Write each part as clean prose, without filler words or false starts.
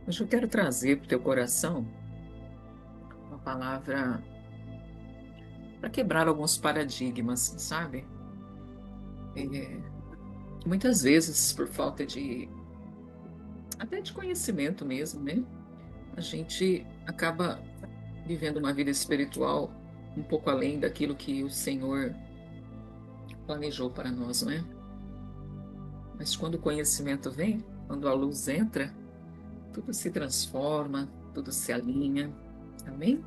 Hoje eu quero trazer para o teu coração uma palavra para quebrar alguns paradigmas, sabe? Que muitas vezes, por falta de até de conhecimento mesmo, né? A gente acaba vivendo uma vida espiritual um pouco além daquilo que o Senhor planejou para nós, não é? Mas quando o conhecimento vem, quando a luz entra, tudo se transforma, tudo se alinha. Amém?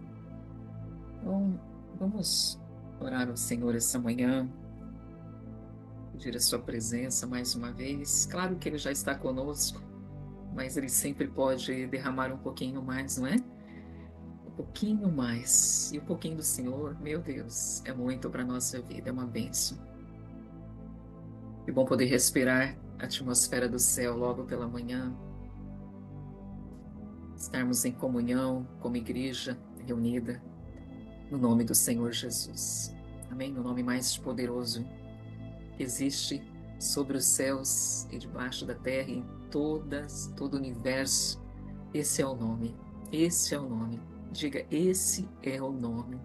Então, vamos orar ao Senhor essa manhã, pedir a sua presença mais uma vez. Claro que Ele já está conosco, mas Ele sempre pode derramar um pouquinho mais, não é? Um pouquinho mais. E o pouquinho do Senhor, meu Deus, é muito para a nossa vida, é uma bênção. Que bom poder respirar a atmosfera do céu logo pela manhã, estarmos em comunhão como igreja reunida, no nome do Senhor Jesus. Amém? No nome mais poderoso que existe sobre os céus e debaixo da terra, em todo o universo. Esse é o nome. Esse é o nome. Diga, esse é o nome.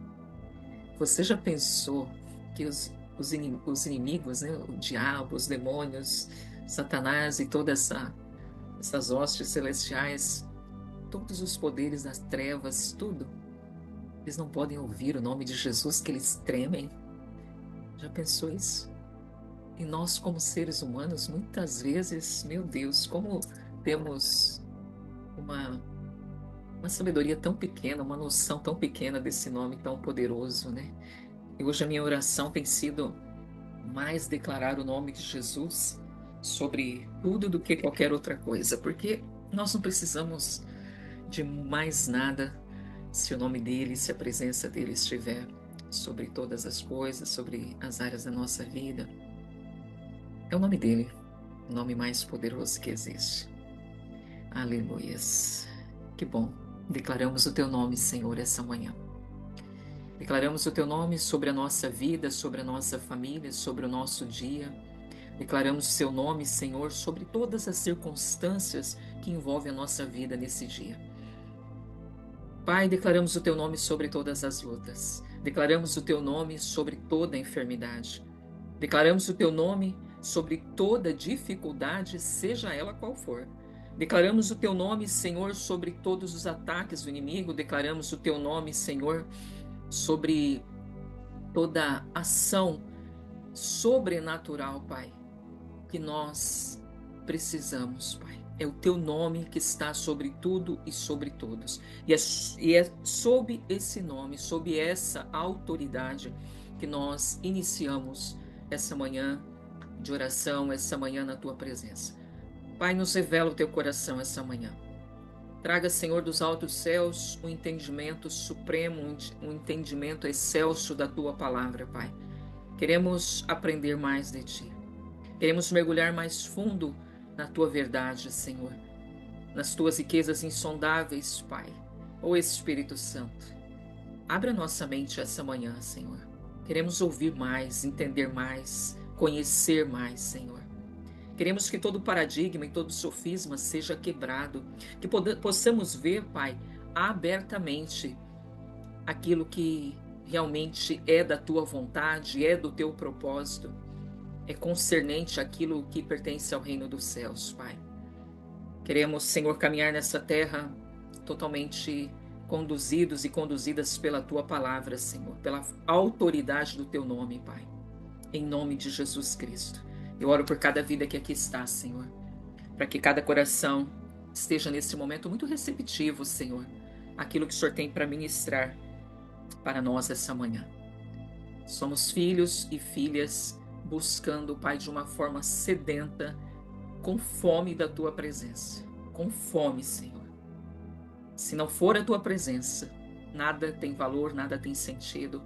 Você já pensou que os inimigos, né, o diabo, os demônios, Satanás e essas hostes celestiais, todos os poderes das trevas, tudo, eles não podem ouvir o nome de Jesus, que eles tremem? Já pensou isso? E nós, como seres humanos, muitas vezes, meu Deus, como temos uma, uma sabedoria tão pequena, uma noção tão pequena desse nome tão poderoso, né? E hoje a minha oração tem sido mais declarar o nome de Jesus sobre tudo do que qualquer outra coisa, porque nós não precisamos de mais nada se o nome dele, se a presença dele estiver sobre todas as coisas, sobre as áreas da nossa vida. É o nome dele, o nome mais poderoso que existe. Aleluias. Que bom. Declaramos o teu nome, Senhor, essa manhã. Declaramos o teu nome sobre a nossa vida, sobre a nossa família, sobre o nosso dia. Declaramos o seu nome, Senhor, sobre todas as circunstâncias que envolvem a nossa vida nesse dia. Pai, declaramos o teu nome sobre todas as lutas. Declaramos o teu nome sobre toda a enfermidade. Declaramos o teu nome sobre toda dificuldade, seja ela qual for. Declaramos o teu nome, Senhor, sobre todos os ataques do inimigo. Declaramos o teu nome, Senhor, sobre toda ação sobrenatural, Pai, que nós precisamos, Pai. É o teu nome que está sobre tudo e sobre todos. E é sob esse nome, sob essa autoridade, que nós iniciamos essa manhã de oração, essa manhã na tua presença. Pai, nos revela o teu coração essa manhã. Traga, Senhor, dos altos céus, um entendimento supremo, um entendimento excelso da tua palavra, Pai. Queremos aprender mais de ti. Queremos mergulhar mais fundo na tua verdade, Senhor, nas tuas riquezas insondáveis, Pai. Ó Espírito Santo, abra nossa mente essa manhã, Senhor. Queremos ouvir mais, entender mais, conhecer mais, Senhor. Queremos que todo paradigma e todo sofisma seja quebrado, que possamos ver, Pai, abertamente aquilo que realmente é da tua vontade, é do teu propósito, é concernente àquilo que pertence ao reino dos céus, Pai. Queremos, Senhor, caminhar nessa terra totalmente conduzidos e conduzidas pela tua palavra, Senhor, pela autoridade do teu nome, Pai. Em nome de Jesus Cristo. Eu oro por cada vida que aqui está, Senhor, para que cada coração esteja nesse momento muito receptivo, Senhor, aquilo que o Senhor tem para ministrar para nós essa manhã. Somos filhos e filhas buscando, Pai, de uma forma sedenta, com fome da tua presença. Com fome, Senhor. Se não for a tua presença, nada tem valor, nada tem sentido.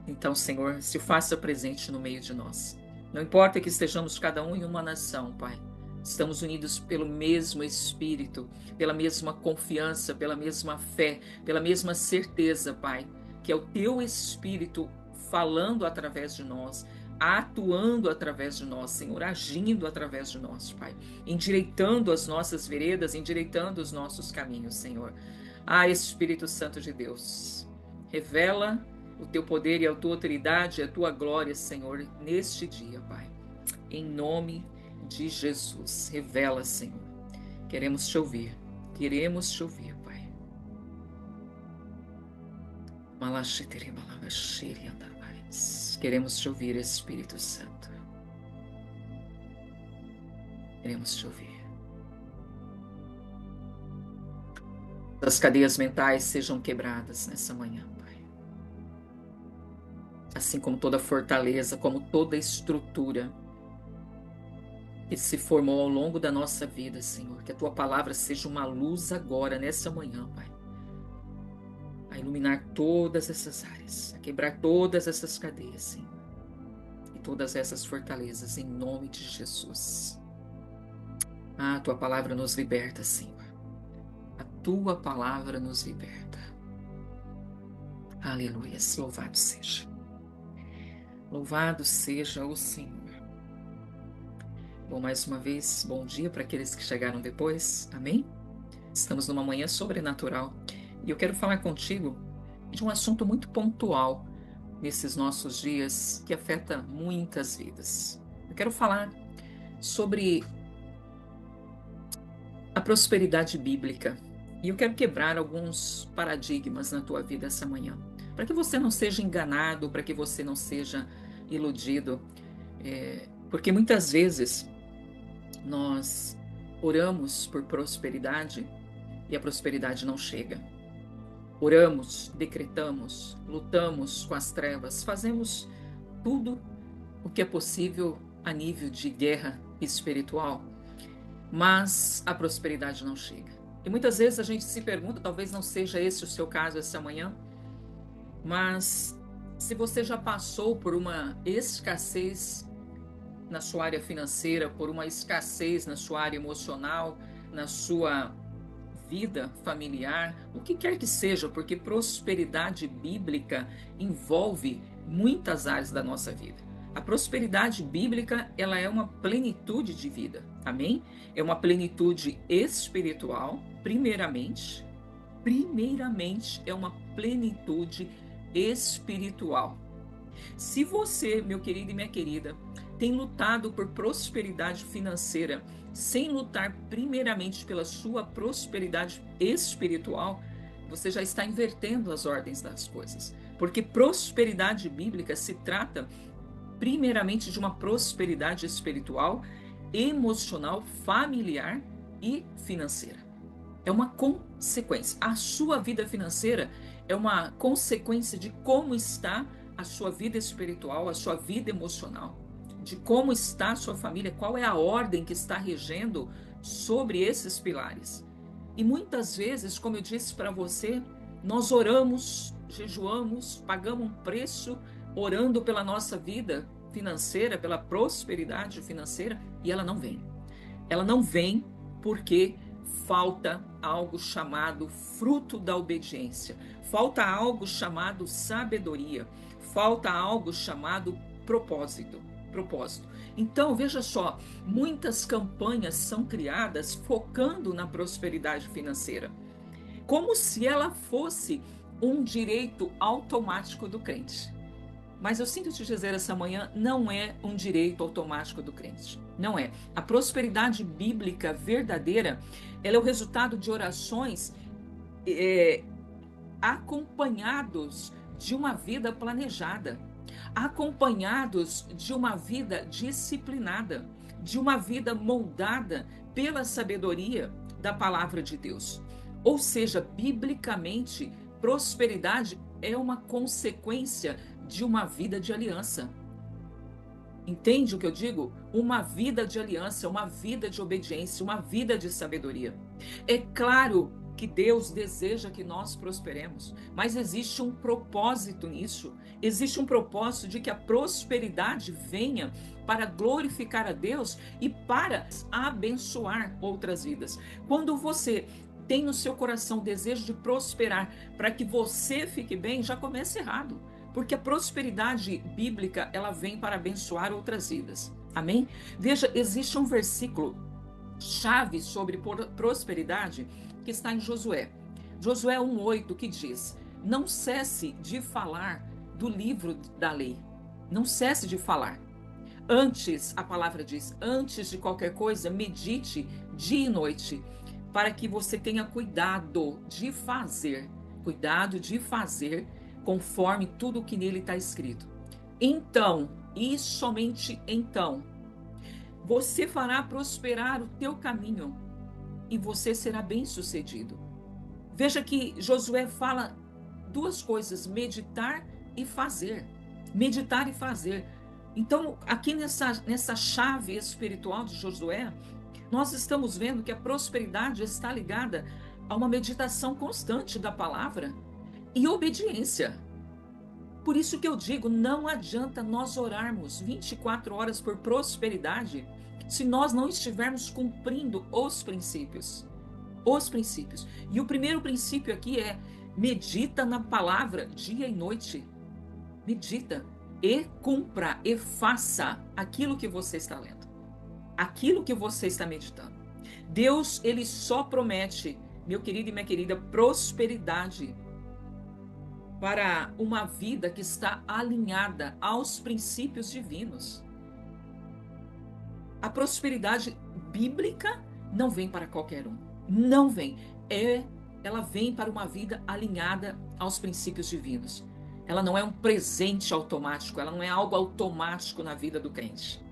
Então, Senhor, se faça presente no meio de nós. Não importa que estejamos cada um em uma nação, Pai. Estamos unidos pelo mesmo Espírito, pela mesma confiança, pela mesma fé, pela mesma certeza, Pai, que é o teu Espírito falando através de nós, atuando através de nós, Senhor, agindo através de nós, Pai, endireitando as nossas veredas, endireitando os nossos caminhos, Senhor. Espírito Santo de Deus, revela o teu poder e a tua autoridade e a tua glória, Senhor, neste dia, Pai. Em nome de Jesus, revela, Senhor. Queremos te ouvir, Pai. Queremos te ouvir, Espírito Santo. Queremos te ouvir. As cadeias mentais sejam quebradas nessa manhã, Pai. Assim como toda fortaleza, como toda estrutura que se formou ao longo da nossa vida, Senhor. Que a tua palavra seja uma luz agora, nessa manhã, Pai. A iluminar todas essas áreas, a quebrar todas essas cadeias, Senhor. E todas essas fortalezas, em nome de Jesus. A tua palavra nos liberta, Senhor. A tua palavra nos liberta. Aleluia, louvado seja. Louvado seja o Senhor. Bom, mais uma vez, bom dia para aqueles que chegaram depois, amém? Estamos numa manhã sobrenatural e eu quero falar contigo de um assunto muito pontual nesses nossos dias que afeta muitas vidas. Eu quero falar sobre a prosperidade bíblica e eu quero quebrar alguns paradigmas na tua vida essa manhã, para que você não seja enganado, para que você não seja iludido, porque muitas vezes nós oramos por prosperidade e a prosperidade não chega. Oramos, decretamos, lutamos com as trevas, fazemos tudo o que é possível a nível de guerra espiritual, mas a prosperidade não chega. E muitas vezes a gente se pergunta, talvez não seja esse o seu caso essa manhã, mas se você já passou por uma escassez na sua área financeira, por uma escassez na sua área emocional, na sua vida familiar, o que quer que seja, porque prosperidade bíblica envolve muitas áreas da nossa vida. A prosperidade bíblica, ela é uma plenitude de vida, amém? É uma plenitude espiritual, primeiramente é uma plenitude espiritual. Se você, meu querido e minha querida, tem lutado por prosperidade financeira sem lutar primeiramente pela sua prosperidade espiritual, você já está invertendo as ordens das coisas. Porque prosperidade bíblica se trata primeiramente de uma prosperidade espiritual, emocional, familiar e financeira. É uma consequência. A sua vida financeira é uma consequência de como está a sua vida espiritual, a sua vida emocional, de como está a sua família, qual é a ordem que está regendo sobre esses pilares. E muitas vezes, como eu disse para você, nós oramos, jejuamos, pagamos um preço orando pela nossa vida financeira, pela prosperidade financeira, e ela não vem. Ela não vem porque falta algo chamado fruto da obediência, falta algo chamado sabedoria, falta algo chamado propósito. Então, veja só, muitas campanhas são criadas focando na prosperidade financeira, como se ela fosse um direito automático do crente. Mas eu sinto te dizer essa manhã, não é um direito automático do crente. Não é. A prosperidade bíblica verdadeira, ela é o resultado de orações acompanhados de uma vida planejada, acompanhados de uma vida disciplinada, de uma vida moldada pela sabedoria da palavra de Deus. Ou seja, biblicamente, prosperidade é uma consequência de uma vida de aliança. Entende o que eu digo? Uma vida de aliança, uma vida de obediência, uma vida de sabedoria. É claro que Deus deseja que nós prosperemos, mas existe um propósito nisso. Existe um propósito de que a prosperidade venha para glorificar a Deus e para abençoar outras vidas. Quando você tem no seu coração o desejo de prosperar para que você fique bem, já começa errado. Porque a prosperidade bíblica, ela vem para abençoar outras vidas. Amém? Veja, existe um versículo chave sobre prosperidade que está em Josué. Josué 1:8, que diz: não cesse de falar do livro da lei. Não cesse de falar. Antes, a palavra diz, antes de qualquer coisa, medite dia e noite, para que você tenha cuidado de fazer conforme tudo que nele está escrito. Então, e somente então, você fará prosperar o teu caminho e você será bem-sucedido. Veja que Josué fala duas coisas: meditar e fazer. Meditar e fazer. Então, aqui nessa chave espiritual de Josué, nós estamos vendo que a prosperidade está ligada a uma meditação constante da palavra e obediência. Por isso que eu digo, não adianta nós orarmos 24 horas por prosperidade se nós não estivermos cumprindo os princípios. Os princípios. E o primeiro princípio aqui é: medita na palavra dia e noite. Medita e cumpra e faça aquilo que você está lendo, aquilo que você está meditando. Deus, ele só promete, meu querido e minha querida, prosperidade para uma vida que está alinhada aos princípios divinos. A prosperidade bíblica não vem para qualquer um. Não vem. Ela vem para uma vida alinhada aos princípios divinos. Ela não é um presente automático, ela não é algo automático na vida do crente.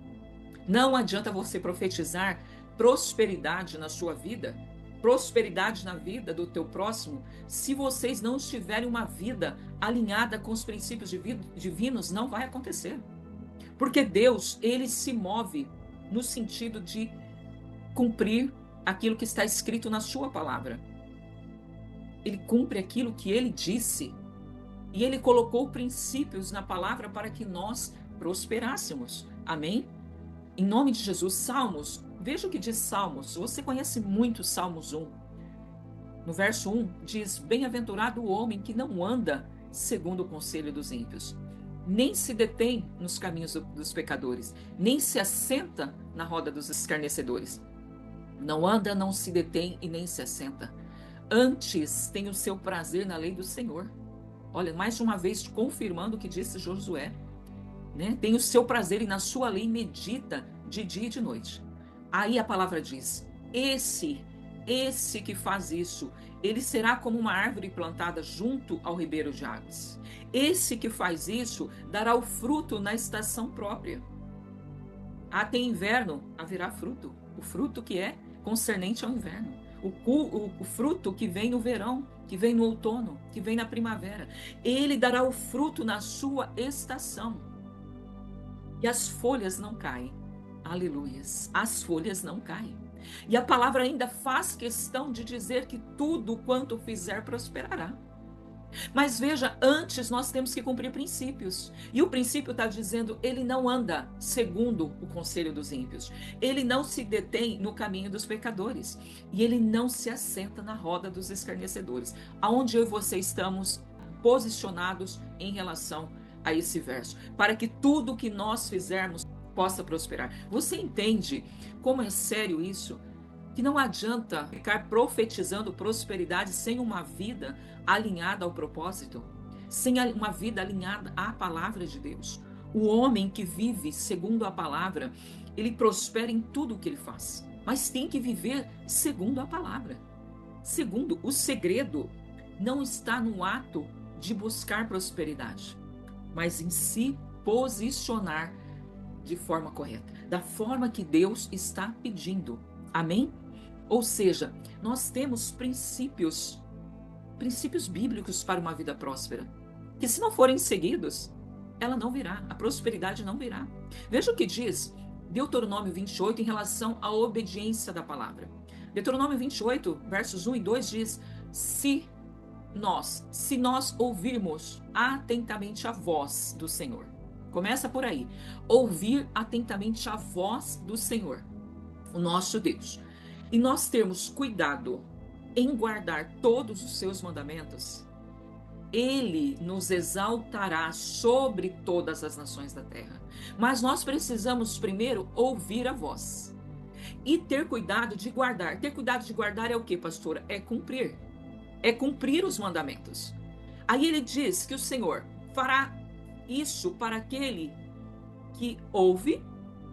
Não adianta você profetizar prosperidade na sua vida, prosperidade na vida do teu próximo, se vocês não tiverem uma vida alinhada com os princípios divinos, não vai acontecer. Porque Deus, ele se move no sentido de cumprir aquilo que está escrito na sua palavra. Ele cumpre aquilo que ele disse. E ele colocou princípios na palavra para que nós prosperássemos. Amém? Em nome de Jesus. Salmos, veja o que diz Salmos. Você conhece muito Salmos 1. No verso 1 diz: bem-aventurado o homem que não anda segundo o conselho dos ímpios, nem se detém nos caminhos dos pecadores, nem se assenta na roda dos escarnecedores. Não anda, não se detém e nem se assenta. Antes tem o seu prazer na lei do Senhor. Olha, mais uma vez confirmando o que disse Josué, né? Tem o seu prazer e na sua lei medita de dia e de noite. Aí a palavra diz: esse que faz isso, ele será como uma árvore plantada junto ao ribeiro de águas. Esse que faz isso dará o fruto na estação própria. Até inverno haverá fruto, o fruto que é concernente ao inverno, o fruto que vem no verão, que vem no outono, que vem na primavera. Ele dará o fruto na sua estação. E as folhas não caem. Aleluias. As folhas não caem. E a palavra ainda faz questão de dizer que tudo quanto fizer prosperará. Mas veja, antes nós temos que cumprir princípios. E o princípio está dizendo: ele não anda segundo o conselho dos ímpios. Ele não se detém no caminho dos pecadores. E ele não se assenta na roda dos escarnecedores. Aonde eu e você estamos posicionados em relação a esse verso. Para que tudo que nós fizermos possa prosperar. Você entende como é sério isso? Que não adianta ficar profetizando prosperidade sem uma vida alinhada ao propósito, sem uma vida alinhada à palavra de Deus. O homem que vive segundo a palavra, ele prospera em tudo o que ele faz, mas tem que viver segundo a palavra. Segundo, o segredo não está no ato de buscar prosperidade, mas em se posicionar de forma correta, da forma que Deus está pedindo. Amém? Ou seja, nós temos princípios bíblicos para uma vida próspera, que se não forem seguidos, ela não virá, a prosperidade não virá. Veja o que diz Deuteronômio 28 em relação à obediência da palavra. Deuteronômio 28, versos 1 e 2 diz: se nós ouvirmos atentamente a voz do Senhor. Começa por aí. Ouvir atentamente a voz do Senhor, o nosso Deus. E nós termos cuidado em guardar todos os seus mandamentos. Ele nos exaltará sobre todas as nações da terra. Mas nós precisamos primeiro ouvir a voz e ter cuidado de guardar. Ter cuidado de guardar é o que, pastora? É cumprir. É cumprir os mandamentos. Aí ele diz que o Senhor fará isso para aquele que ouve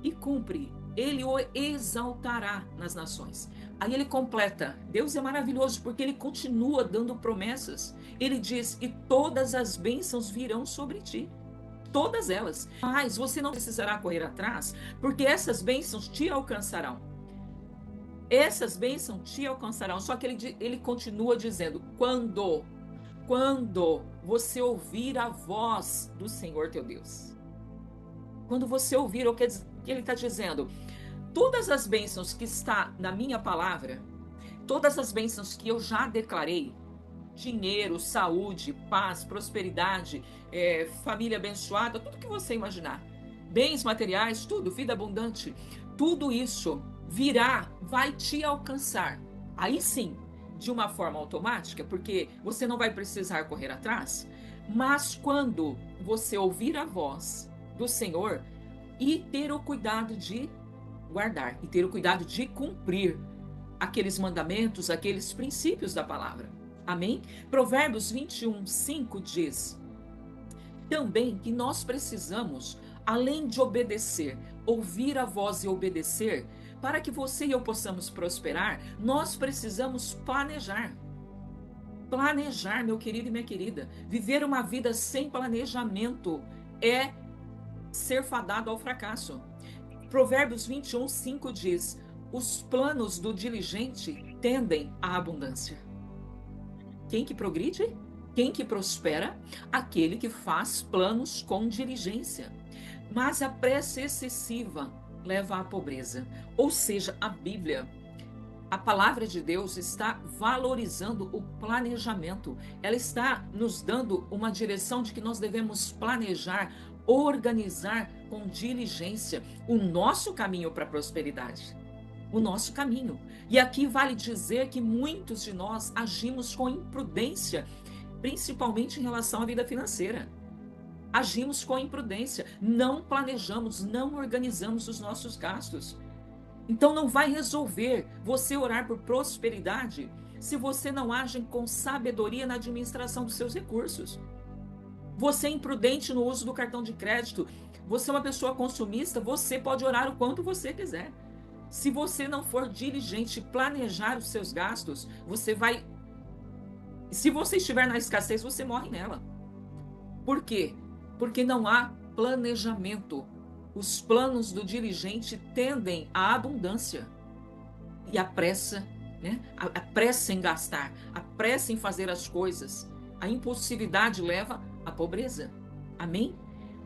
e cumpre. Ele o exaltará nas nações. Aí ele completa. Deus é maravilhoso porque ele continua dando promessas. Ele diz: e todas as bênçãos virão sobre ti. Todas elas. Mas você não precisará correr atrás, porque essas bênçãos te alcançarão. Essas bênçãos te alcançarão. Só que ele continua dizendo: quando você ouvir a voz do Senhor teu Deus. Quando você ouvir o que ele está dizendo, todas as bênçãos que está na minha palavra, todas as bênçãos que eu já declarei, dinheiro, saúde, paz, prosperidade, família abençoada, tudo que você imaginar, bens materiais, tudo, vida abundante, tudo isso virá, vai te alcançar. Aí sim, de uma forma automática, porque você não vai precisar correr atrás, mas quando você ouvir a voz do Senhor e ter o cuidado de guardar, e ter o cuidado de cumprir aqueles mandamentos, aqueles princípios da palavra. Amém? Provérbios 21:5 diz também que nós precisamos, além de obedecer, ouvir a voz e obedecer, para que você e eu possamos prosperar, nós precisamos planejar. Planejar, meu querido e minha querida. Viver uma vida sem planejamento é ser fadado ao fracasso. Provérbios 21:5 diz: os planos do diligente tendem à abundância. Quem que progride? Quem que prospera? Aquele que faz planos com diligência. Mas a pressa excessiva leva à pobreza. Ou seja, a Bíblia, a palavra de Deus está valorizando o planejamento. Ela está nos dando uma direção de que nós devemos planejar, organizar com diligência o nosso caminho para a prosperidade. O nosso caminho. E aqui vale dizer que muitos de nós agimos com imprudência, principalmente em relação à vida financeira. Agimos com imprudência, não planejamos, não organizamos os nossos gastos. Então não vai resolver você orar por prosperidade se você não age com sabedoria na administração dos seus recursos. Você é imprudente no uso do cartão de crédito, você é uma pessoa consumista, você pode orar o quanto você quiser. Se você não for diligente, planejar os seus gastos, você vai... Se você estiver na escassez, você morre nela. Por quê? Porque não há planejamento. Os planos do diligente tendem à abundância. E a pressa, né? A pressa em gastar, a pressa em fazer as coisas, a impulsividade leva à pobreza. Amém?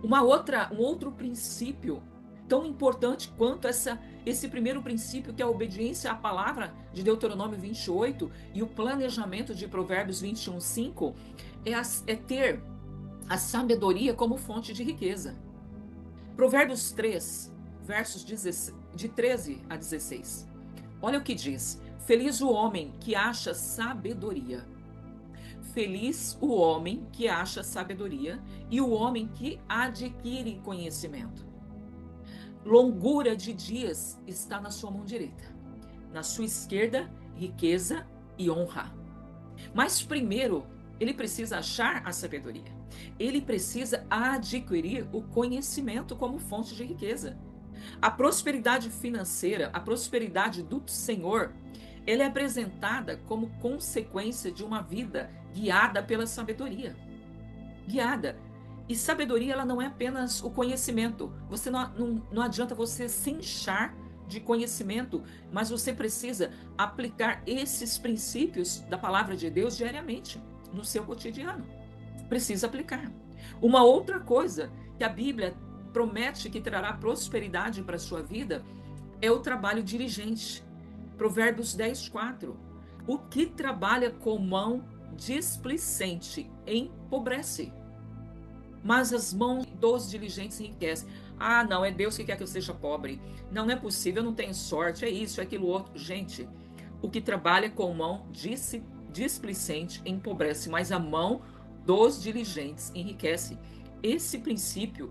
Um outro princípio tão importante quanto esse primeiro princípio, que é a obediência à palavra de Deuteronômio 28 e o planejamento de Provérbios 21:5, é ter a sabedoria como fonte de riqueza. Provérbios 3, versos de 13 a 16. Olha o que diz: feliz o homem que acha sabedoria. Feliz o homem que acha sabedoria e o homem que adquire conhecimento. Longura de dias está na sua mão direita, na sua esquerda, riqueza e honra. Mas primeiro, ele precisa achar a sabedoria. Ele precisa adquirir o conhecimento como fonte de riqueza. A prosperidade financeira, a prosperidade do Senhor, ela é apresentada como consequência de uma vida guiada pela sabedoria. Guiada. E sabedoria, ela não é apenas o conhecimento. Você não adianta você se inchar de conhecimento, mas você precisa aplicar esses princípios da palavra de Deus diariamente no seu cotidiano. Precisa aplicar. Uma outra coisa que a Bíblia promete que trará prosperidade para a sua vida é o trabalho diligente. Provérbios 10:4. O que trabalha com mão displicente empobrece, mas as mãos dos diligentes enriquecem. Ah, não, é Deus que quer que eu seja pobre. Não é possível, eu não tenho sorte, é isso, é aquilo outro. Gente, o que trabalha com mão displicente empobrece, mas a mão dos diligentes enriquece. Esse princípio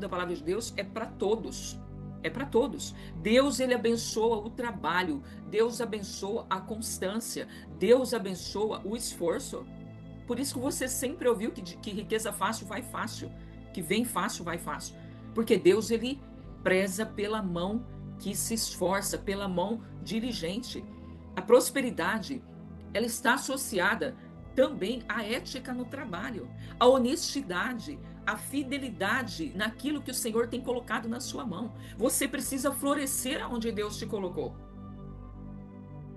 da palavra de Deus é para todos. É para todos. Deus, ele abençoa o trabalho. Deus abençoa a constância. Deus abençoa o esforço. Por isso que você sempre ouviu que riqueza fácil vai fácil. Que vem fácil vai fácil. Porque Deus, ele preza pela mão que se esforça, pela mão diligente. A prosperidade, ela está associada também à ética no trabalho, à honestidade, à fidelidade naquilo que o Senhor tem colocado na sua mão. Você precisa florescer onde Deus te colocou.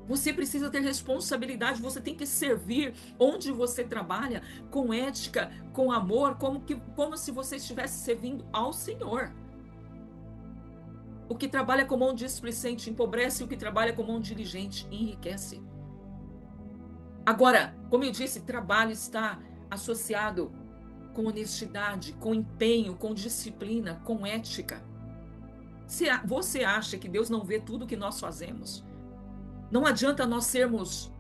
Você precisa ter responsabilidade, você tem que servir onde você trabalha com ética, com amor, como se você estivesse servindo ao Senhor. O que trabalha com mão displicente empobrece, o que trabalha com mão diligente enriquece. Agora, como eu disse, trabalho está associado com honestidade, com empenho, com disciplina, com ética. Você acha que Deus não vê tudo que nós fazemos? Não adianta nós sermos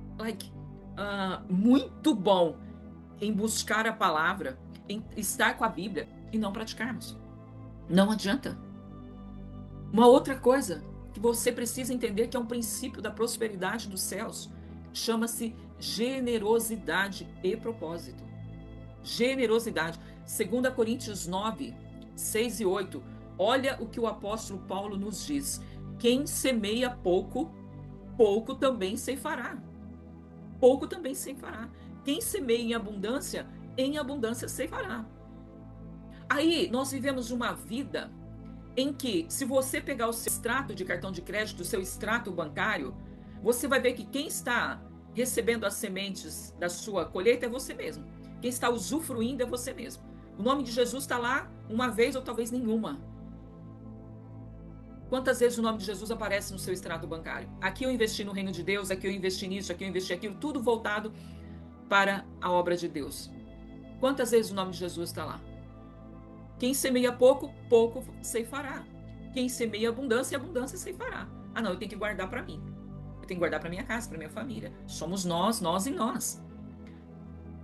muito bom em buscar a palavra, em estar com a Bíblia e não praticarmos. Não adianta. Uma outra coisa que você precisa entender, que é um princípio da prosperidade dos céus, chama-se generosidade e propósito. Generosidade. 2 Coríntios 9, 6 e 8. Olha o que o apóstolo Paulo nos diz. Quem semeia pouco, pouco também ceifará. Pouco também ceifará. Quem semeia em abundância ceifará. Aí nós vivemos uma vida em que, se você pegar o seu extrato de cartão de crédito, o seu extrato bancário, você vai ver que quem está recebendo as sementes da sua colheita é você mesmo. Quem está usufruindo é você mesmo. O nome de Jesus está lá uma vez ou talvez nenhuma. Quantas vezes o nome de Jesus aparece no seu extrato bancário? Aqui eu investi no reino de Deus, aqui eu investi nisso, aqui eu investi aquilo, tudo voltado para a obra de Deus. Quantas vezes o nome de Jesus está lá? Quem semeia pouco, pouco ceifará. Quem semeia abundância, abundância ceifará. Ah, não, eu tenho que guardar para mim. Eu tenho que guardar para minha casa, para minha família. Somos nós e nós.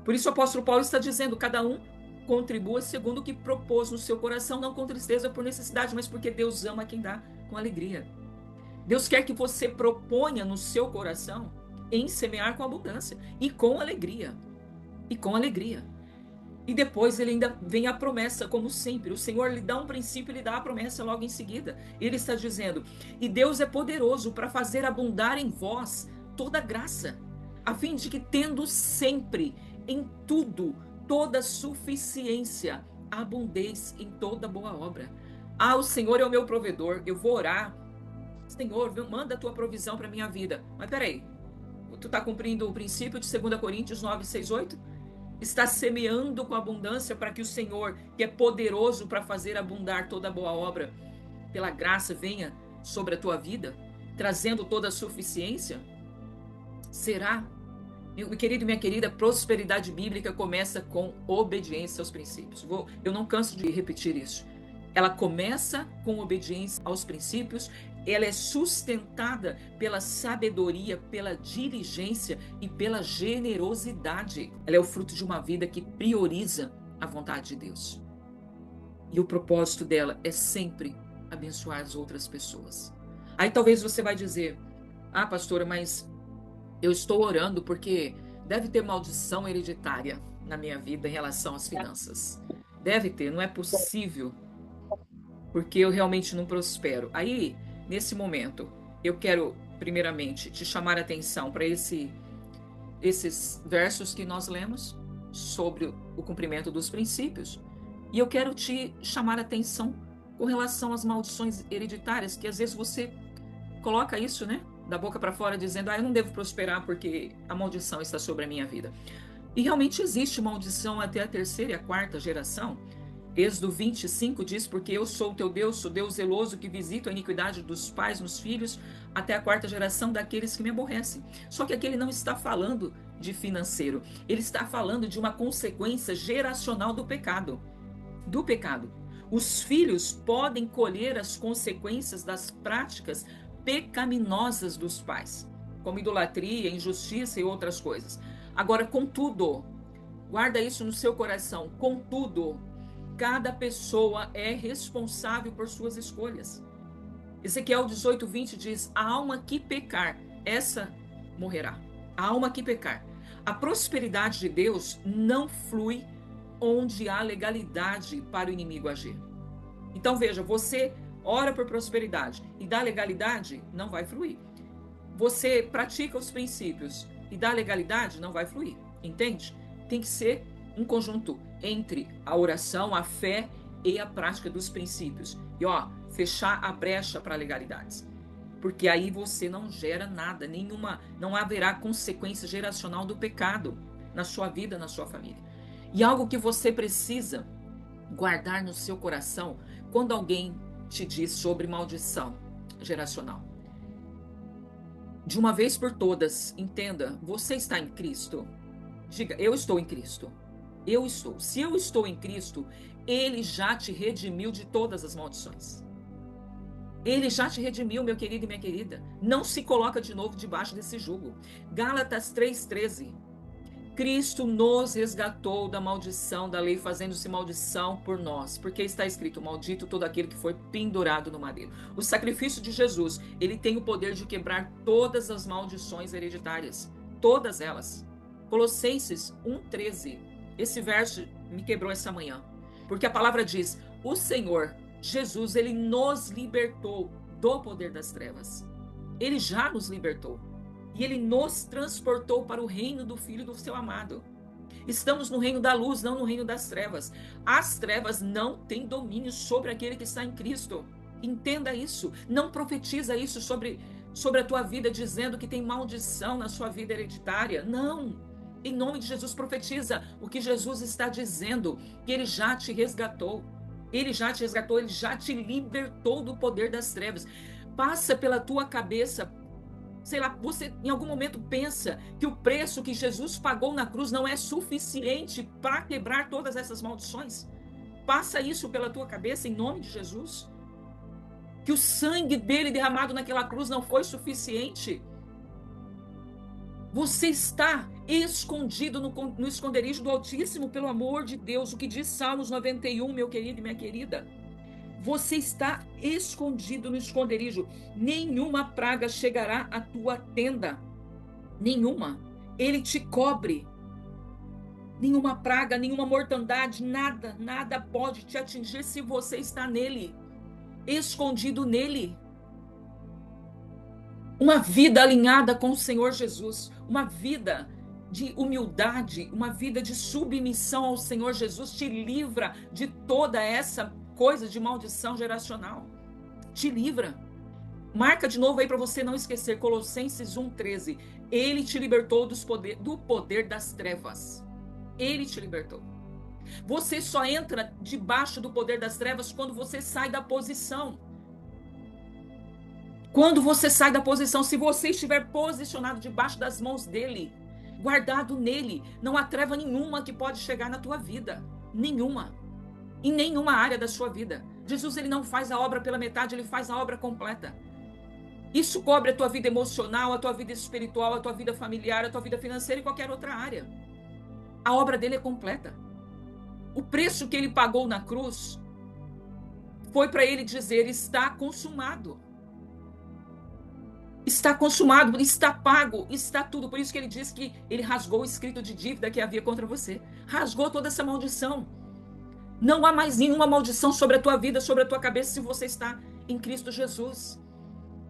Por isso o apóstolo Paulo está dizendo, cada um contribua segundo o que propôs no seu coração, não com tristeza por necessidade, mas porque Deus ama quem dá com alegria. Deus quer que você proponha no seu coração em semear com abundância e com alegria. E com alegria. E depois ele ainda vem a promessa, como sempre. O Senhor lhe dá um princípio e lhe dá a promessa logo em seguida. Ele está dizendo, e Deus é poderoso para fazer abundar em vós toda graça, a fim de que, tendo sempre, em tudo, toda suficiência, abundeis em toda boa obra. Ah, o Senhor é o meu provedor, eu vou orar. Senhor, manda a tua provisão para a minha vida. Mas peraí, tu está cumprindo o princípio de 2 Coríntios 9, 6, 8? Está semeando com abundância para que o Senhor, que é poderoso para fazer abundar toda boa obra, pela graça venha sobre a tua vida, trazendo toda a suficiência? Será? Meu querido e minha querida, prosperidade bíblica começa com obediência aos princípios. Eu não canso de repetir isso. Ela começa com obediência aos princípios, ela é sustentada pela sabedoria, pela diligência e pela generosidade. Ela é o fruto de uma vida que prioriza a vontade de Deus. E o propósito dela é sempre abençoar as outras pessoas. Aí talvez você vai dizer, ah, pastora, mas eu estou orando porque deve ter maldição hereditária na minha vida em relação às finanças. Deve ter, não é possível, porque eu realmente não prospero. Aí, nesse momento, eu quero, primeiramente, te chamar a atenção para esses versos que nós lemos sobre o cumprimento dos princípios. E eu quero te chamar a atenção com relação às maldições hereditárias, que às vezes você coloca isso, né, da boca para fora, dizendo, eu não devo prosperar porque a maldição está sobre a minha vida. E realmente existe maldição até a terceira e a quarta geração. Êxodo 25 diz, porque eu sou o teu Deus, sou Deus zeloso que visito a iniquidade dos pais nos filhos até a quarta geração daqueles que me aborrecem. Só que aqui ele não está falando de financeiro, ele está falando de uma consequência geracional do pecado. Do pecado. Os filhos podem colher as consequências das práticas pecaminosas dos pais, como idolatria, injustiça e outras coisas. Agora, contudo, Guarda isso no seu coração. Contudo, cada pessoa é responsável por suas escolhas. Ezequiel 18:20 diz: a alma que pecar, essa morrerá. A alma que pecar. A prosperidade de Deus não flui onde há legalidade para o inimigo agir. Então veja, você ora por prosperidade e dá legalidade, não vai fluir. Você pratica os princípios e dá legalidade, não vai fluir. Entende? Tem que ser um conjunto entre a oração, a fé e a prática dos princípios. E fechar a brecha para legalidades. Porque aí você não gera nada, não haverá consequência geracional do pecado na sua vida, na sua família. E algo que você precisa guardar no seu coração quando alguém te diz sobre maldição geracional. De uma vez por todas, entenda, você está em Cristo. Diga, eu estou em Cristo. Eu estou. Se eu estou em Cristo, Ele já te redimiu de todas as maldições. Ele já te redimiu, meu querido e minha querida. Não se coloca de novo debaixo desse jugo. Gálatas 3:13. Cristo nos resgatou da maldição da lei, fazendo-se maldição por nós. Porque está escrito, maldito todo aquele que foi pendurado no madeiro. O sacrifício de Jesus, ele tem o poder de quebrar todas as maldições hereditárias. Todas elas. Colossenses 1:13. Esse verso me quebrou essa manhã. Porque a palavra diz, o Senhor Jesus, ele nos libertou do poder das trevas. Ele já nos libertou. E ele nos transportou para o reino do Filho do seu amado. Estamos no reino da luz, não no reino das trevas. As trevas não têm domínio sobre aquele que está em Cristo. Entenda isso. Não profetiza isso sobre a tua vida, dizendo que tem maldição na sua vida hereditária. Não. Em nome de Jesus, profetiza o que Jesus está dizendo, que ele já te resgatou. Ele já te resgatou, ele já te libertou do poder das trevas. Passa pela tua cabeça, sei lá, você em algum momento pensa que o preço que Jesus pagou na cruz não é suficiente para quebrar todas essas maldições? Passa isso pela tua cabeça em nome de Jesus? Que o sangue dele derramado naquela cruz não foi suficiente? Você está escondido no esconderijo do Altíssimo, pelo amor de Deus. O que diz Salmos 91, meu querido e minha querida. Você está escondido no esconderijo. Nenhuma praga chegará à tua tenda. Nenhuma. Ele te cobre. Nenhuma praga, nenhuma mortandade, nada pode te atingir se você está nele. Escondido nele. Uma vida alinhada com o Senhor Jesus, uma vida de humildade, uma vida de submissão ao Senhor Jesus te livra de toda essa coisa de maldição geracional. Te livra. Marca de novo aí para você não esquecer, Colossenses 1:13. Ele te libertou do poder das trevas. Ele te libertou. Você só entra debaixo do poder das trevas quando você sai da posição. Quando você sai da posição, se você estiver posicionado debaixo das mãos dele, guardado nele, não há treva nenhuma que pode chegar na tua vida. Nenhuma. Em nenhuma área da sua vida. Jesus, ele não faz a obra pela metade, ele faz a obra completa. Isso cobre a tua vida emocional, a tua vida espiritual, a tua vida familiar, a tua vida financeira e qualquer outra área. A obra dele é completa. O preço que ele pagou na cruz foi para ele dizer, está consumado. Está consumado, está pago, está tudo. Por isso que ele diz que ele rasgou o escrito de dívida que havia contra você. Rasgou toda essa maldição. Não há mais nenhuma maldição sobre a tua vida, sobre a tua cabeça, se você está em Cristo Jesus.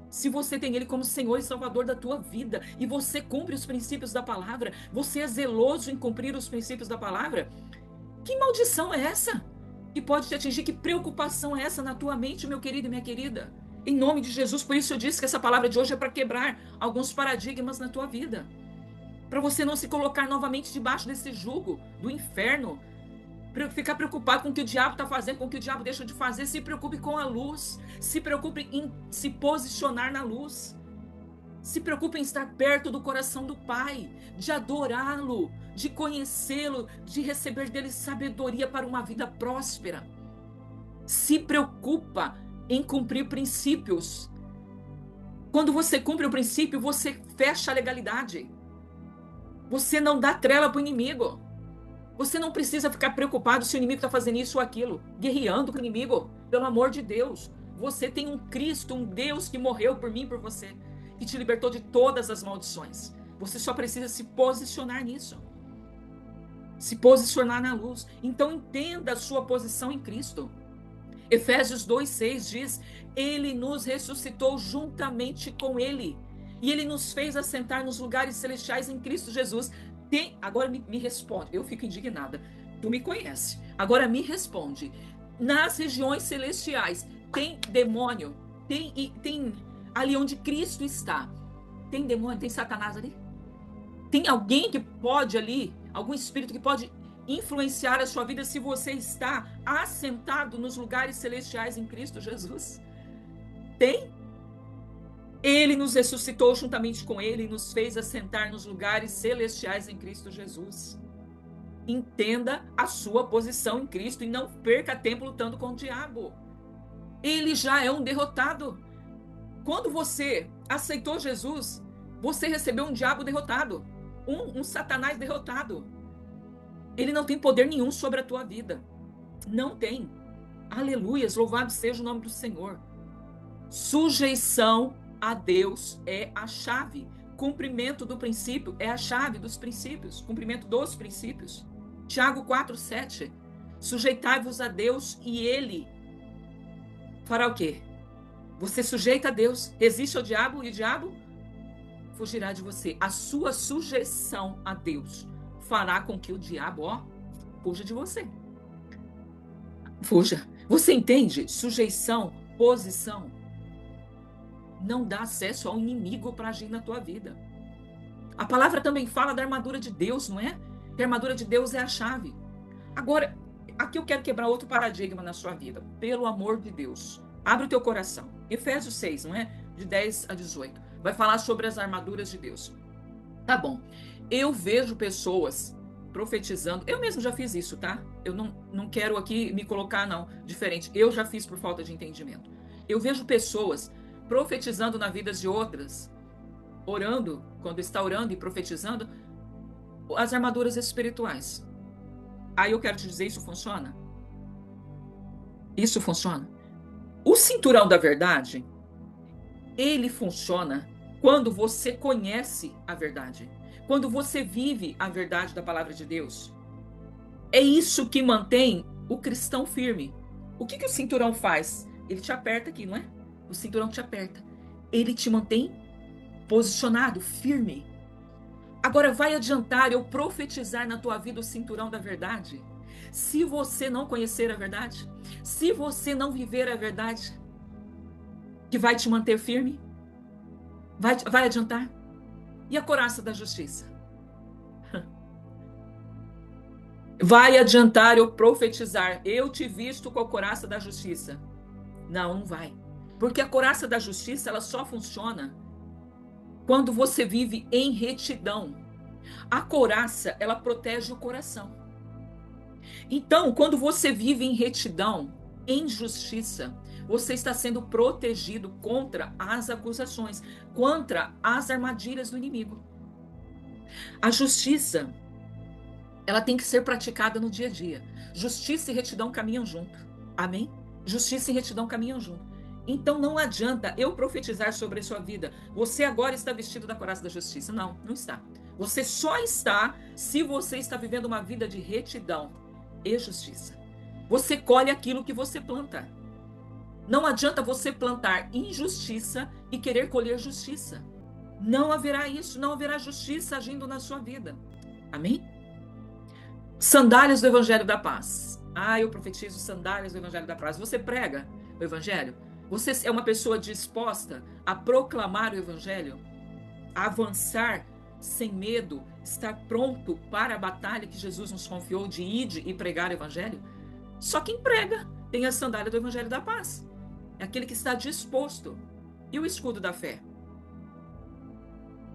Se você tem ele como Senhor e Salvador da tua vida, e você cumpre os princípios da palavra, você é zeloso em cumprir os princípios da palavra, que maldição é essa que pode te atingir? Que preocupação é essa na tua mente, meu querido e minha querida? Em nome de Jesus, por isso eu disse que essa palavra de hoje é para quebrar alguns paradigmas na tua vida. Para você não se colocar novamente debaixo desse jugo do inferno. Ficar preocupado com o que o diabo está fazendo, com o que o diabo deixa de fazer. Se preocupe com a luz. Se preocupe em se posicionar na luz. Se preocupe em estar perto do coração do Pai. De adorá-lo, de conhecê-lo, de receber dele sabedoria para uma vida próspera. Se preocupa em cumprir princípios. Quando você cumpre o princípio, você fecha a legalidade. Você não dá trela para o inimigo. Você não precisa ficar preocupado se o inimigo está fazendo isso ou aquilo, guerreando com o inimigo. Pelo amor de Deus. Você tem um Cristo, um Deus que morreu por mim e por você, que te libertou de todas as maldições. Você só precisa se posicionar nisso. Se posicionar na luz. Então entenda a sua posição em Cristo. Efésios 2:6 diz: Ele nos ressuscitou juntamente com Ele. E Ele nos fez assentar nos lugares celestiais em Cristo Jesus. Agora me responde. Eu fico indignada. Tu me conhece. Agora me responde. Nas regiões celestiais tem demônio? Tem ali onde Cristo está? Tem demônio? Tem Satanás ali? Tem alguém que pode ali, algum espírito que pode influenciar a sua vida se você está assentado nos lugares celestiais em Cristo Jesus? Tem? Ele nos ressuscitou juntamente com Ele e nos fez assentar nos lugares celestiais em Cristo Jesus. Entenda a sua posição em Cristo e não perca tempo lutando com o diabo. Ele já é um derrotado. Quando você aceitou Jesus, você recebeu um diabo derrotado, um Satanás derrotado. Ele não tem poder nenhum sobre a tua vida. Não tem. Aleluias, louvado seja o nome do Senhor. Sujeição a Deus é a chave. Cumprimento do princípio é a chave dos princípios. Cumprimento dos princípios. Tiago 4:7. Sujeitai-vos a Deus e Ele fará o quê? Você sujeita a Deus, resiste ao diabo e o diabo fugirá de você. A sua sujeição a Deus fará com que o diabo, fuja de você. Fuja. Você entende? Sujeição, posição, não dá acesso ao inimigo para agir na tua vida. A palavra também fala da armadura de Deus, não é? Que a armadura de Deus é a chave. Agora, aqui eu quero quebrar outro paradigma na sua vida. Pelo amor de Deus, abre o teu coração. Efésios 6, não é? De 10 a 18. Vai falar sobre as armaduras de Deus. Tá bom. Eu vejo pessoas profetizando. Eu mesmo já fiz isso, tá? Eu não quero aqui me colocar, não, diferente. Eu já fiz por falta de entendimento. Eu vejo pessoas profetizando na vida de outras, orando, quando está orando e profetizando, as armaduras espirituais. Aí eu quero te dizer, isso funciona? Isso funciona? O cinturão da verdade, ele funciona quando você conhece a verdade, quando você vive a verdade da palavra de Deus. É isso que mantém o cristão firme. O que o cinturão faz? Ele te aperta aqui, não é? O cinturão te aperta. Ele te mantém posicionado, firme. Agora, vai adiantar eu profetizar na tua vida o cinturão da verdade? Se você não conhecer a verdade, se você não viver a verdade, que vai te manter firme, vai adiantar? E a couraça da justiça? Vai adiantar eu profetizar, eu te visto com a couraça da justiça? Não, não vai. Porque a couraça da justiça, ela só funciona quando você vive em retidão. A couraça, ela protege o coração. Então, quando você vive em retidão, em justiça, você está sendo protegido contra as acusações, contra as armadilhas do inimigo. A justiça, ela tem que ser praticada no dia a dia. Justiça e retidão caminham junto. Amém? Justiça e retidão caminham junto. Então não adianta eu profetizar sobre a sua vida. Você agora está vestido da couraça da justiça. Não, não está. Você só está se você está vivendo uma vida de retidão e justiça. Você colhe aquilo que você planta. Não adianta você plantar injustiça e querer colher justiça. Não haverá isso, não haverá justiça agindo na sua vida. Amém? Sandálias do Evangelho da Paz. Eu profetizo sandálias do Evangelho da Paz. Você prega o Evangelho? Você é uma pessoa disposta a proclamar o Evangelho? A avançar sem medo? Estar pronto para a batalha que Jesus nos confiou de ir e pregar o Evangelho? Só quem prega tem a sandália do Evangelho da Paz. É aquele que está disposto. E o escudo da fé?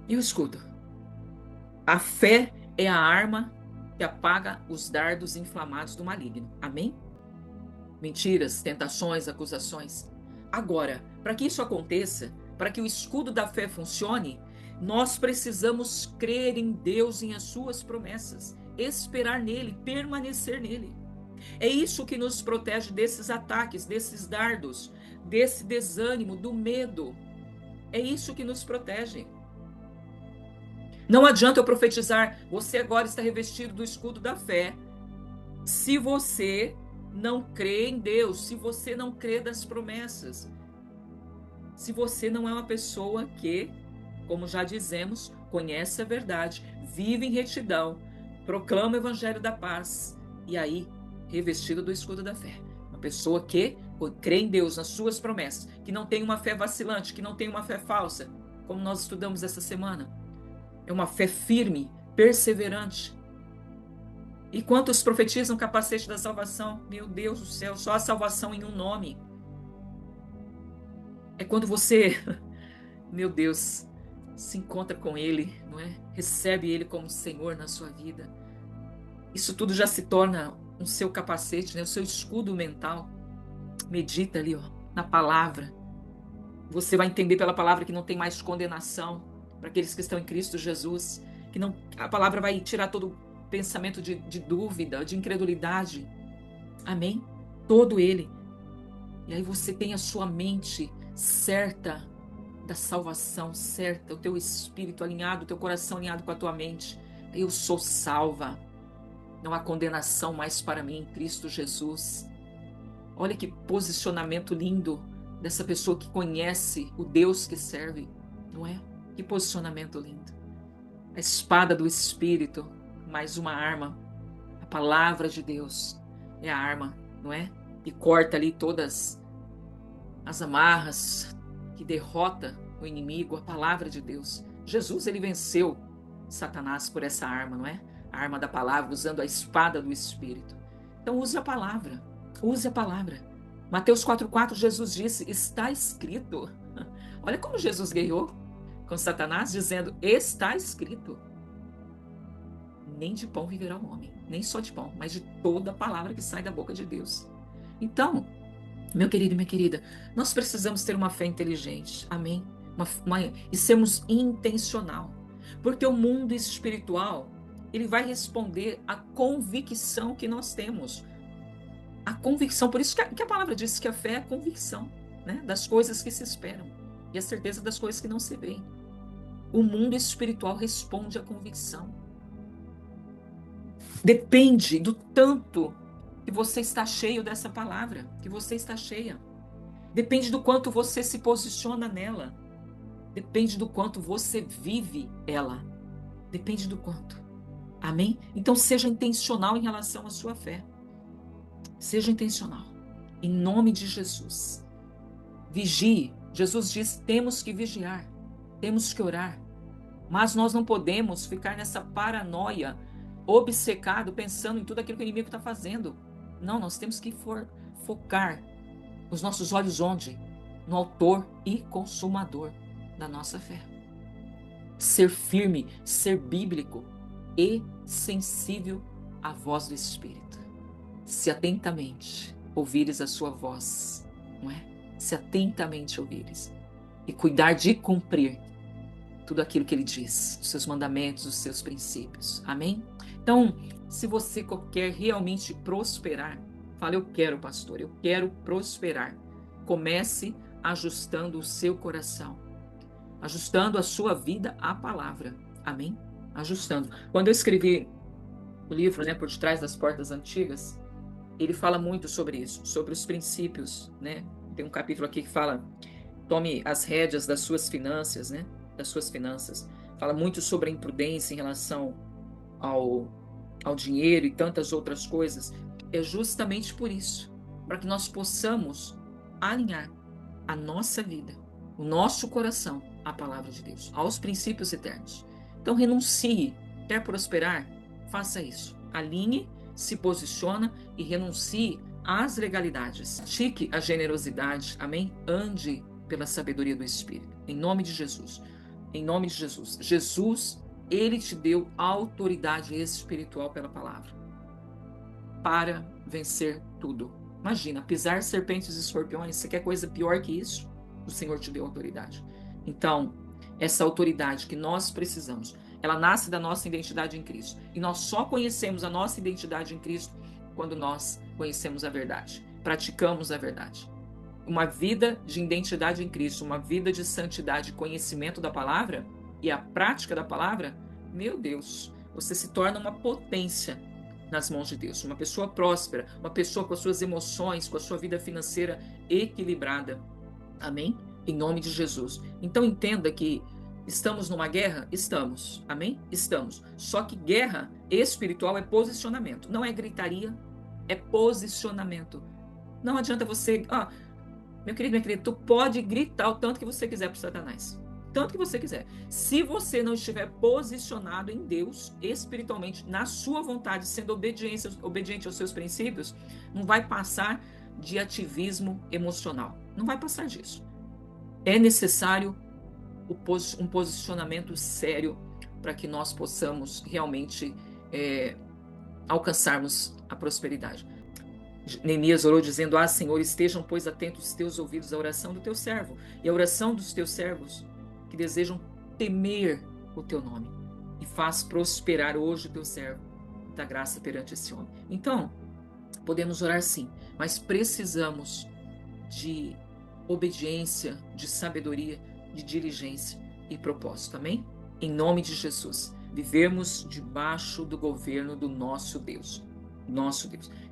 E o escudo? A fé é a arma que apaga os dardos inflamados do maligno. Amém? Mentiras, tentações, acusações. Agora, para que isso aconteça, para que o escudo da fé funcione, nós precisamos crer em Deus e em as suas promessas. esperar nele, permanecer nele. É isso que nos protege desses ataques, desses dardos, desse desânimo, do medo. É isso que nos protege. Não adianta eu profetizar, você agora está revestido do escudo da fé, se você não crê em Deus, se você não crê das promessas, se você não é uma pessoa que, como já dizemos, conhece a verdade, vive em retidão, proclama o evangelho da paz, e aí, revestido do escudo da fé. Uma pessoa que crê em Deus, nas suas promessas, que não tem uma fé vacilante, que não tem uma fé falsa, como nós estudamos essa semana. É uma fé firme, perseverante. E quantos profetizam o capacete da salvação? Meu Deus do céu, só a salvação em um nome. É quando você, meu Deus, se encontra com Ele, não é? Recebe Ele como Senhor na sua vida. Isso tudo já se torna o seu capacete, né? O seu escudo mental. Medita ali, ó, na palavra. Você vai entender pela palavra que não tem mais condenação para aqueles que estão em Cristo Jesus, que não, a palavra vai tirar todo pensamento de dúvida, de incredulidade. Amém? Todo ele. E aí você tem a sua mente certa da salvação, certa, o teu espírito alinhado, o teu coração alinhado com a tua mente. Eu sou salva. Não há condenação mais para mim em Cristo Jesus. Olha que posicionamento lindo dessa pessoa que conhece o Deus que serve, não é? Que posicionamento lindo. A espada do Espírito, mais uma arma. A palavra de Deus é a arma, não é? Que corta ali todas as amarras, que derrota o inimigo, a palavra de Deus. Jesus, ele venceu Satanás por essa arma, não é? A arma da palavra, usando a espada do Espírito. Então use a palavra, use a palavra. Mateus 4,4, Jesus disse, está escrito. Olha como Jesus guerreou com Satanás, dizendo, está escrito. Nem de pão viverá o homem, nem só de pão, mas de toda a palavra que sai da boca de Deus. Então, meu querido e minha querida, nós precisamos ter uma fé inteligente, amém? E sermos intencional, porque o mundo espiritual, ele vai responder à convicção que nós temos. A convicção, por isso que a palavra diz que a fé é a convicção, né, das coisas que se esperam e a certeza das coisas que não se veem. O mundo espiritual responde à convicção. Depende do tanto que você está cheio dessa palavra, que você está cheia. Depende do quanto você se posiciona nela. Depende do quanto você vive ela. Depende do quanto. Amém? Então seja intencional em relação à sua fé. Seja intencional. Em nome de Jesus. Vigie. Jesus diz, temos que vigiar. Temos que orar. Mas nós não podemos ficar nessa paranoia, obcecado, pensando em tudo aquilo que o inimigo está fazendo. Não, nós temos que focar os nossos olhos onde? No autor e consumador da nossa fé. Ser firme, ser bíblico e sensível à voz do Espírito. Se atentamente ouvires a sua voz, não é? Se atentamente ouvires e cuidar de cumprir tudo aquilo que ele diz, os seus mandamentos, os seus princípios. Amém? Então, se você quer realmente prosperar, fala, eu quero, pastor, eu quero prosperar. Comece ajustando o seu coração, ajustando a sua vida à palavra. Amém? Ajustando. Quando eu escrevi o livro, né, Por Detrás das Portas Antigas, ele fala muito sobre isso, sobre os princípios, né? Tem um capítulo aqui que fala, tome as rédeas das suas finanças, né? Das suas finanças. Fala muito sobre a imprudência em relação ao dinheiro e tantas outras coisas. É justamente por isso, para que nós possamos alinhar a nossa vida, o nosso coração à palavra de Deus, aos princípios eternos. Então renuncie. Quer prosperar? Faça isso. Alinhe, se posiciona e renuncie às legalidades. Pratique a generosidade. Amém? Ande pela sabedoria do Espírito. Em nome de Jesus. Em nome de Jesus. Jesus, ele te deu autoridade espiritual pela palavra para vencer tudo. Imagina, pisar serpentes e escorpiões. Você quer coisa pior que isso? O Senhor te deu autoridade. Então, essa autoridade que nós precisamos, Ela nasce da nossa identidade em Cristo. E nós só conhecemos a nossa identidade em Cristo quando nós conhecemos a verdade, praticamos a verdade. Uma vida de identidade em Cristo, uma vida de santidade, conhecimento da palavra e a prática da palavra, meu Deus, você se torna uma potência nas mãos de Deus, uma pessoa próspera, uma pessoa com as suas emoções, com a sua vida financeira equilibrada. Amém? Em nome de Jesus. Então entenda que estamos numa guerra? Estamos. Amém? Estamos. Só que guerra espiritual é posicionamento, não é gritaria, é posicionamento. Não adianta você, meu querido, minha querida, tu pode gritar o tanto que você quiser para Satanás. Tanto que você quiser. Se você não estiver posicionado em Deus, espiritualmente, na sua vontade, sendo obediente aos seus princípios, não vai passar de ativismo emocional. Não vai passar disso. É necessário um posicionamento sério para que nós possamos realmente alcançarmos a prosperidade. Neemias orou dizendo: Senhor, estejam, pois, atentos os teus ouvidos à oração do teu servo e à oração dos teus servos que desejam temer o teu nome, e faz prosperar hoje o teu servo da graça perante esse homem. Então, podemos orar sim, mas precisamos de obediência, de sabedoria, de diligência e propósito, amém? Em nome de Jesus, vivermos debaixo do governo do nosso Deus.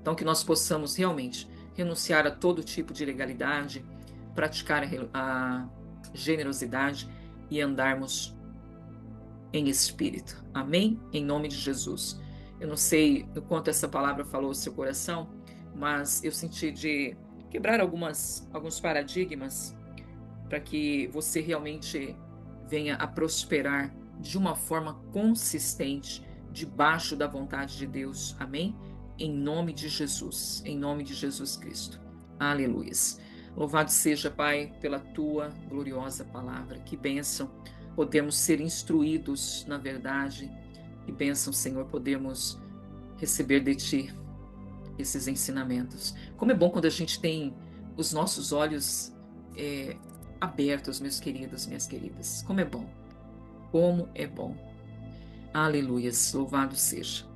Então, que nós possamos realmente renunciar a todo tipo de ilegalidade, praticar a generosidade e andarmos em espírito. Amém? Em nome de Jesus. Eu não sei o quanto essa palavra falou ao seu coração, mas eu senti de quebrar alguns paradigmas para que você realmente venha a prosperar de uma forma consistente, debaixo da vontade de Deus. Amém? Em nome de Jesus Cristo. Aleluia. Louvado seja, Pai, pela tua gloriosa palavra. Que bênção podemos ser instruídos na verdade. Que bênção, Senhor, podemos receber de ti esses ensinamentos. Como é bom quando a gente tem os nossos olhos abertos, meus queridos, minhas queridas. Como é bom. Como é bom. Aleluia. Louvado seja.